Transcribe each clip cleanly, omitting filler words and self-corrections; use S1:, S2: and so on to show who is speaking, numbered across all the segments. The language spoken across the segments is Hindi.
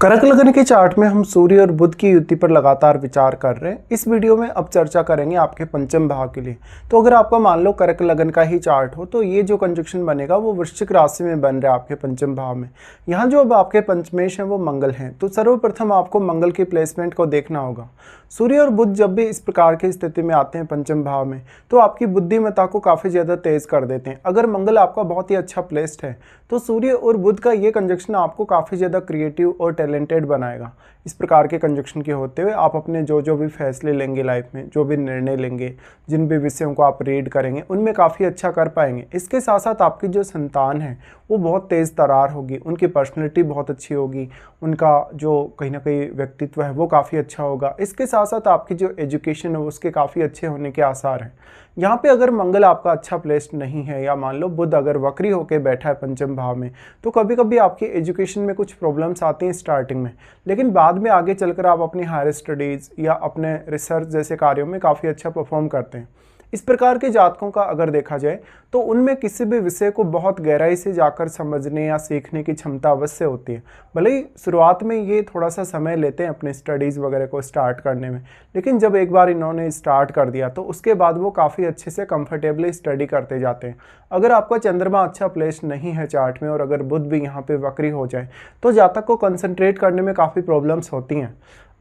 S1: कर्क लगन के चार्ट में हम सूर्य और बुध की युति पर लगातार विचार कर रहे हैं। इस वीडियो में अब चर्चा करेंगे आपके पंचम भाव के लिए। तो अगर आपका मान लो कर्क लगन का ही चार्ट हो तो ये जो कंजक्शन बनेगा वो वृश्चिक राशि में बन रहा है आपके पंचम भाव में। यहाँ जो अब आपके पंचमेश हैं वो मंगल हैं, तो सर्वप्रथम आपको मंगल की प्लेसमेंट को देखना होगा। सूर्य और बुध जब भी इस प्रकार की स्थिति में आते हैं पंचम भाव में तो आपकी बुद्धिमत्ता को काफ़ी ज़्यादा तेज़ कर देते हैं। अगर मंगल आपका बहुत ही अच्छा प्लेस्ड है तो सूर्य और बुध का ये कंजक्शन आपको काफ़ी ज़्यादा क्रिएटिव और टैलेंटेड बनाएगा। इस प्रकार के कंजक्शन के होते हुए आप अपने जो भी फैसले लेंगे लाइफ में, जो भी निर्णय लेंगे, जिन भी विषयों को आप रीड करेंगे उनमें काफ़ी अच्छा कर पाएंगे। इसके साथ साथ आपकी जो संतान है वो बहुत तेज़ तरार होगी, उनकी पर्सनैलिटी बहुत अच्छी होगी, उनका जो कहीं ना कहीं व्यक्तित्व है वो काफ़ी अच्छा होगा। इसके साथ साथ आपकी जो एजुकेशन है उसके काफ़ी अच्छे होने के आसार हैं। यहाँ पे अगर मंगल आपका अच्छा प्लेस्ड नहीं है या मान लो बुध अगर वक्री होकर बैठा है पंचम भाव में तो कभी कभी आपकी एजुकेशन में कुछ प्रॉब्लम्स आती हैं स्टार्टिंग में, लेकिन बाद में आगे चलकर आप अपनी हायर स्टडीज़ या अपने रिसर्च जैसे कार्यों में काफ़ी अच्छा परफॉर्म करते हैं। इस प्रकार के जातकों का अगर देखा जाए तो उनमें किसी भी विषय को बहुत गहराई से जाकर समझने या सीखने की क्षमता अवश्य होती है। भले ही शुरुआत में ये थोड़ा सा समय लेते हैं अपने स्टडीज़ वगैरह को स्टार्ट करने में, लेकिन जब एक बार इन्होंने स्टार्ट कर दिया तो उसके बाद वो काफ़ी अच्छे से कंफर्टेबली स्टडी करते जाते हैं। अगर आपका चंद्रमा अच्छा प्लेस नहीं है चार्ट में और अगर बुध भी यहाँ पर वक्री हो जाए तो जातक को कंसंट्रेट करने में काफ़ी प्रॉब्लम्स होती हैं।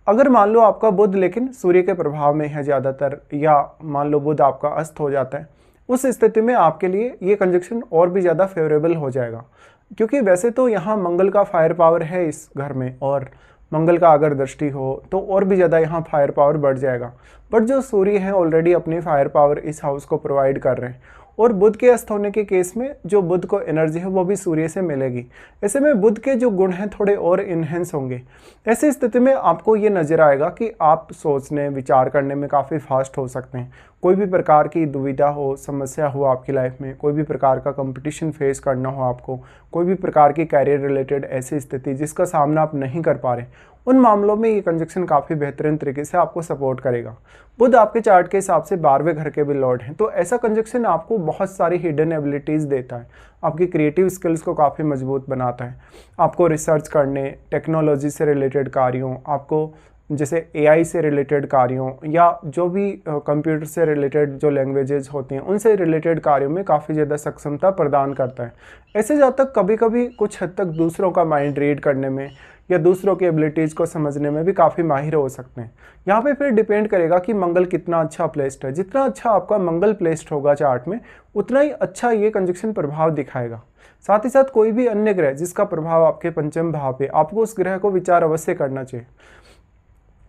S1: अगर मान लो आपका बुध लेकिन सूर्य के प्रभाव में है ज़्यादातर, या मान लो बुध आपका अस्त हो जाता है, उस स्थिति में आपके लिए ये कंजक्शन और भी ज़्यादा फेवरेबल हो जाएगा। क्योंकि वैसे तो यहाँ मंगल का फायर पावर है इस घर में, और मंगल का अगर दृष्टि हो तो और भी ज़्यादा यहाँ फायर पावर बढ़ जाएगा। बट जो सूर्य हैं ऑलरेडी अपनी फायर पावर इस हाउस को प्रोवाइड कर रहे हैं, और बुध के अस्त होने के केस में जो बुध को एनर्जी है वो भी सूर्य से मिलेगी। ऐसे में बुध के जो गुण हैं थोड़े और इन्हेंस होंगे। ऐसी स्थिति में आपको ये नज़र आएगा कि आप सोचने विचार करने में काफ़ी फास्ट हो सकते हैं। कोई भी प्रकार की दुविधा हो, समस्या हो आपकी लाइफ में, कोई भी प्रकार का कंपटीशन फेस करना हो आपको, कोई भी प्रकार की कैरियर रिलेटेड ऐसी स्थिति जिसका सामना आप नहीं कर पा रहे, उन मामलों में ये कंजक्शन काफ़ी बेहतरीन तरीके से आपको सपोर्ट करेगा। बुध आपके चार्ट के हिसाब से 12वें घर के भी लॉर्ड हैं, तो ऐसा कंजक्शन आपको बहुत सारी हिडन एबिलिटीज़ देता है। आपकी क्रिएटिव स्किल्स को काफ़ी मजबूत बनाता है। आपको रिसर्च करने, टेक्नोलॉजी से रिलेटेड कार्यों, आपको जैसे एआई से रिलेटेड कार्यों या जो भी कंप्यूटर से रिलेटेड जो लैंग्वेजेस होती हैं उनसे रिलेटेड कार्यों में काफ़ी ज़्यादा सक्षमता प्रदान करता है। ऐसे जातक कभी कभी कुछ हद तक दूसरों का माइंड रीड करने में या दूसरों की एबिलिटीज़ को समझने में भी काफ़ी माहिर हो सकते हैं। यहाँ पे फिर डिपेंड करेगा कि मंगल कितना अच्छा प्लेस्ड है। जितना अच्छा आपका मंगल प्लेस्ड होगा चार्ट में उतना ही अच्छा ये कंजक्शन प्रभाव दिखाएगा। साथ ही साथ कोई भी अन्य ग्रह जिसका प्रभाव आपके पंचम भाव पे, आपको उस ग्रह को विचार अवश्य करना चाहिए।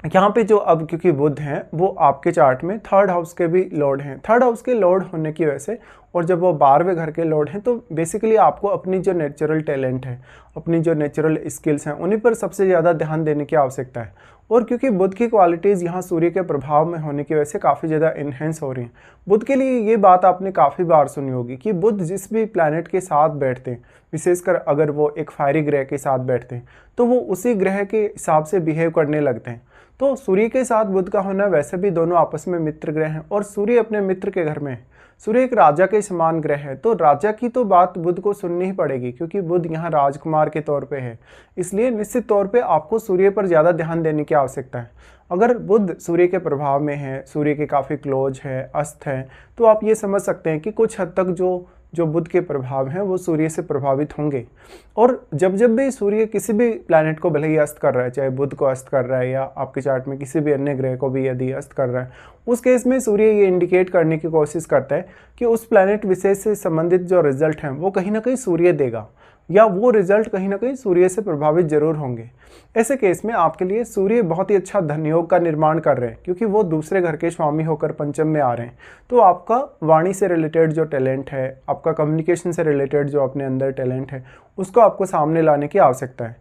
S1: यहाँ पे जो अब क्योंकि बुध हैं वो आपके चार्ट में 3rd हाउस के भी लॉर्ड हैं। 3rd हाउस के लॉर्ड होने की वजह से और जब वो 12वें घर के लॉर्ड हैं तो बेसिकली आपको अपनी जो नेचुरल टैलेंट है, अपनी जो नेचुरल स्किल्स हैं उन्हीं पर सबसे ज़्यादा ध्यान देने की आवश्यकता है। और क्योंकि बुध की क्वालिटीज़ यहाँ सूर्य के प्रभाव में होने की वजह से काफ़ी ज़्यादा इन्हेंस हो रही हैं। बुध के लिए ये बात आपने काफ़ी बार सुनी होगी कि बुध जिस भी प्लैनेट के साथ बैठते हैं, विशेषकर अगर वो एक फायरी ग्रह के साथ बैठते हैं तो वो उसी ग्रह के हिसाब से बिहेव करने लगते हैं। तो सूर्य के साथ बुध का होना, वैसे भी दोनों आपस में मित्र ग्रह हैं और सूर्य अपने मित्र के घर में है। सूर्य एक राजा के समान ग्रह है, तो राजा की तो बात बुध को सुननी ही पड़ेगी क्योंकि बुध यहाँ राजकुमार के तौर पे है। इसलिए निश्चित तौर पे आपको सूर्य पर ज़्यादा ध्यान देने की आवश्यकता है। अगर बुध सूर्य के प्रभाव में है, सूर्य के काफ़ी क्लोज है, अस्त है, तो आप ये समझ सकते हैं कि कुछ हद तक जो बुध के प्रभाव हैं वो सूर्य से प्रभावित होंगे। और जब भी सूर्य किसी भी प्लैनेट को भले ही अस्त कर रहा है, चाहे बुध को अस्त कर रहा है या आपके चार्ट में किसी भी अन्य ग्रह को भी यदि अस्त कर रहा है, उस केस में सूर्य ये इंडिकेट करने की कोशिश करता है कि उस प्लैनेट विशेष से संबंधित जो रिजल्ट हैं वो कहीं ना कहीं सूर्य देगा या वो रिजल्ट कहीं ना कहीं सूर्य से प्रभावित जरूर होंगे। ऐसे केस में आपके लिए सूर्य बहुत ही अच्छा धनयोग का निर्माण कर रहे हैं क्योंकि वो दूसरे घर के स्वामी होकर पंचम में आ रहे हैं। तो आपका वाणी से रिलेटेड जो टैलेंट है, आपका कम्युनिकेशन से रिलेटेड जो अपने अंदर टैलेंट है, उसको आपको सामने लाने की आवश्यकता है।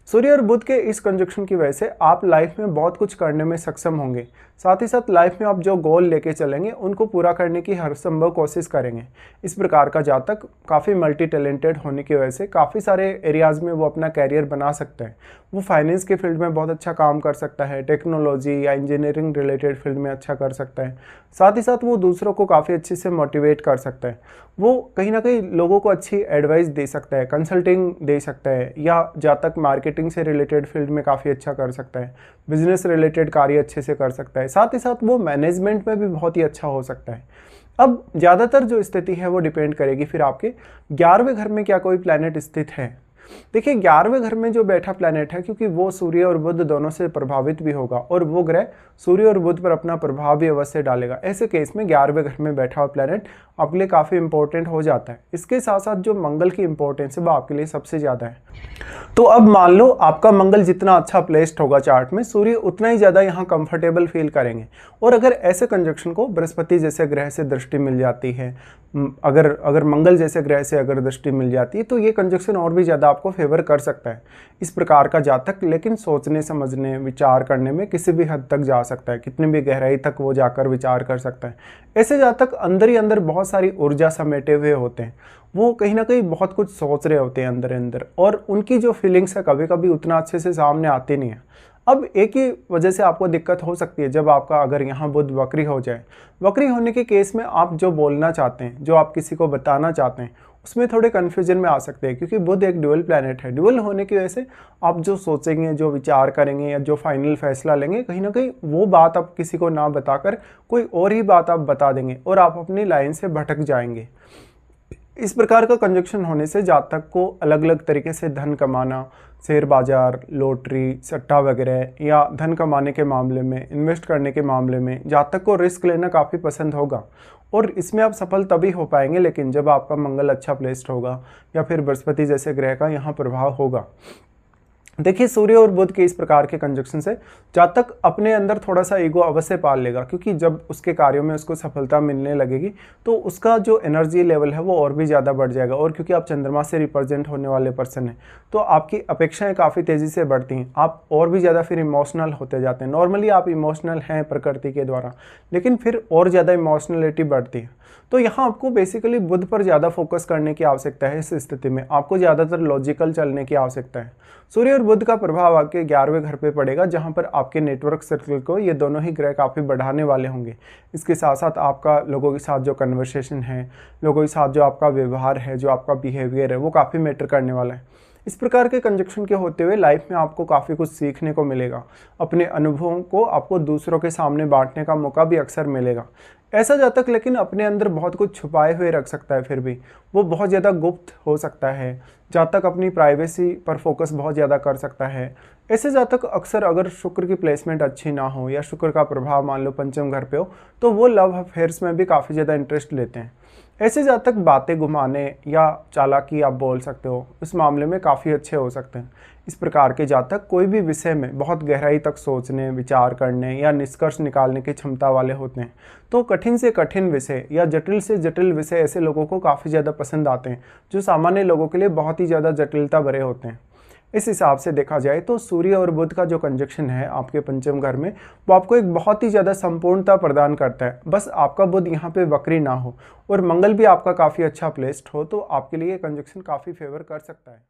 S1: सूर्य और बुध के इस कंजक्शन की वजह से आप लाइफ में बहुत कुछ करने में सक्षम होंगे। साथ ही साथ लाइफ में आप जो गोल लेके चलेंगे उनको पूरा करने की हर संभव कोशिश करेंगे। इस प्रकार का जातक काफ़ी मल्टी टैलेंटेड होने की वजह से काफ़ी सारे एरियाज़ में वो अपना कैरियर बना सकता है। वो फाइनेंस के फील्ड में बहुत अच्छा काम कर सकता है, टेक्नोलॉजी या इंजीनियरिंग रिलेटेड फील्ड में अच्छा कर सकता है। साथ ही साथ वो दूसरों को काफ़ी अच्छे से मोटिवेट कर सकता है। वो कहीं ना कहीं लोगों को अच्छी एडवाइस दे सकता है, कंसल्टिंग दे सकता है, या जातक मार्केटिंग से रिलेटेड फील्ड में काफ़ी अच्छा कर सकता है, बिजनेस रिलेटेड कार्य अच्छे से कर सकता है, साथ ही साथ वो मैनेजमेंट में भी बहुत ही अच्छा हो सकता है। अब ज़्यादातर जो स्थिति है वो डिपेंड करेगी फिर आपके 11वें घर में क्या कोई प्लैनेट स्थित है। देखिए 11वें घर में जो बैठा प्लैनेट है, क्योंकि वो सूर्य और बुध दोनों से प्रभावित भी होगा और वो ग्रह सूर्य और बुध पर अपना प्रभाव भी अवश्य डालेगा। ऐसे केस में 11वें घर में बैठा हुआ प्लैनेट आपके लिए काफ़ी इंपॉर्टेंट हो जाता है। इसके साथ साथ जो मंगल की इंपॉर्टेंस है वो आपके लिए सबसे ज़्यादा है। तो अब मान लो आपका मंगल जितना अच्छा प्लेस्ड होगा चार्ट में, सूर्य उतना ही ज़्यादा यहाँ कंफर्टेबल फील करेंगे। और अगर ऐसे कंजक्शन को बृहस्पति जैसे ग्रह से दृष्टि मिल जाती है, अगर मंगल जैसे ग्रह से अगर दृष्टि मिल जाती है, तो ये कंजक्शन और भी ज़्यादा आपको फेवर कर सकता है। इस प्रकार का जातक लेकिन सोचने समझने विचार करने में किसी भी हद तक जा सकता है, कितनी भी गहराई तक वो जाकर विचार कर सकता है। ऐसे जातक अंदर ही अंदर बहुत सारी ऊर्जा समेटे हुए होते हैं, वो कहीं ना कहीं बहुत कुछ सोच रहे होते हैं अंदर अंदर, और उनकी जो फीलिंग्स है कभी कभी उतना अच्छे से सामने आती नहीं है। अब एक ही वजह से आपको दिक्कत हो सकती है, जब आपका अगर यहाँ बुध वक्री हो जाए। वक्री होने के केस में आप जो बोलना चाहते हैं, जो आप किसी को बताना चाहते हैं, उसमें थोड़े कन्फ्यूजन में आ सकते हैं, क्योंकि बुध एक ड्यूअल प्लैनेट है। ड्यूअल होने की वजह से आप जो सोचेंगे, जो विचार करेंगे या जो फाइनल फैसला लेंगे, कहीं ना कहीं वो बात आप किसी को ना बताकर कोई और ही बात आप बता देंगे और आप अपनी लाइन से भटक जाएंगे। इस प्रकार का कंजक्शन होने से जातक को अलग अलग तरीके से धन कमाना, शेयर बाजार, लॉटरी, सट्टा वगैरह या धन कमाने के मामले में, इन्वेस्ट करने के मामले में जातक को रिस्क लेना काफ़ी पसंद होगा। और इसमें आप सफल तभी हो पाएंगे लेकिन जब आपका मंगल अच्छा प्लेस्ड होगा या फिर बृहस्पति जैसे ग्रह का यहाँ प्रभाव होगा। देखिए सूर्य और बुध के इस प्रकार के कंजक्शन से जातक अपने अंदर थोड़ा सा ईगो अवश्य पाल लेगा, क्योंकि जब उसके कार्यों में उसको सफलता मिलने लगेगी तो उसका जो एनर्जी लेवल है वो और भी ज़्यादा बढ़ जाएगा। और क्योंकि आप चंद्रमा से रिप्रेजेंट होने वाले पर्सन हैं तो आपकी अपेक्षाएं काफ़ी तेज़ी से बढ़ती हैं, आप और भी ज़्यादा फिर इमोशनल होते जाते हैं। नॉर्मली आप इमोशनल हैं प्रकृति के द्वारा, लेकिन फिर और ज़्यादा इमोशनलिटी बढ़ती है। तो यहाँ आपको बेसिकली बुध पर ज़्यादा फोकस करने की आवश्यकता है। इस स्थिति में आपको ज़्यादातर लॉजिकल चलने की आवश्यकता है। सूर्य और बुध का प्रभाव आपके 11वें घर पे पड़ेगा, जहाँ पर आपके नेटवर्क सर्कल को ये दोनों ही ग्रह काफ़ी बढ़ाने वाले होंगे। इसके साथ साथ आपका लोगों के साथ जो कन्वर्सेशन है, लोगों के साथ जो आपका व्यवहार है, जो आपका बिहेवियर है, वो काफ़ी मैटर करने वाला है। इस प्रकार के कंजक्शन के होते हुए लाइफ में आपको काफ़ी कुछ सीखने को मिलेगा। अपने अनुभवों को आपको दूसरों के सामने बांटने का मौका भी अक्सर मिलेगा। ऐसा जातक लेकिन अपने अंदर बहुत कुछ छुपाए हुए रख सकता है, फिर भी वो बहुत ज़्यादा गुप्त हो सकता है। जातक अपनी प्राइवेसी पर फोकस बहुत ज़्यादा कर सकता है। ऐसे जातक अक्सर अगर शुक्र की प्लेसमेंट अच्छी ना हो या शुक्र का प्रभाव मान लो पंचम घर पे हो, तो वो लव अफेयर्स में भी काफ़ी ज़्यादा इंटरेस्ट लेते हैं। ऐसे जातक बातें घुमाने या चालाकी आप बोल सकते हो, इस मामले में काफ़ी अच्छे हो सकते हैं। इस प्रकार के जातक कोई भी विषय में बहुत गहराई तक सोचने, विचार करने या निष्कर्ष निकालने की क्षमता वाले होते हैं। तो कठिन से कठिन विषय या जटिल से जटिल विषय ऐसे लोगों को काफ़ी ज़्यादा पसंद आते हैं, जो सामान्य लोगों के लिए बहुत ही ज़्यादा जटिलता भरे होते हैं। इस हिसाब से देखा जाए तो सूर्य और बुध का जो कंजक्शन है आपके पंचम घर में, वो आपको एक बहुत ही ज़्यादा संपूर्णता प्रदान करता है। बस आपका बुध यहाँ पे वक्री ना हो और मंगल भी आपका काफ़ी अच्छा प्लेस्ड हो, तो आपके लिए कंजक्शन काफ़ी फेवर कर सकता है।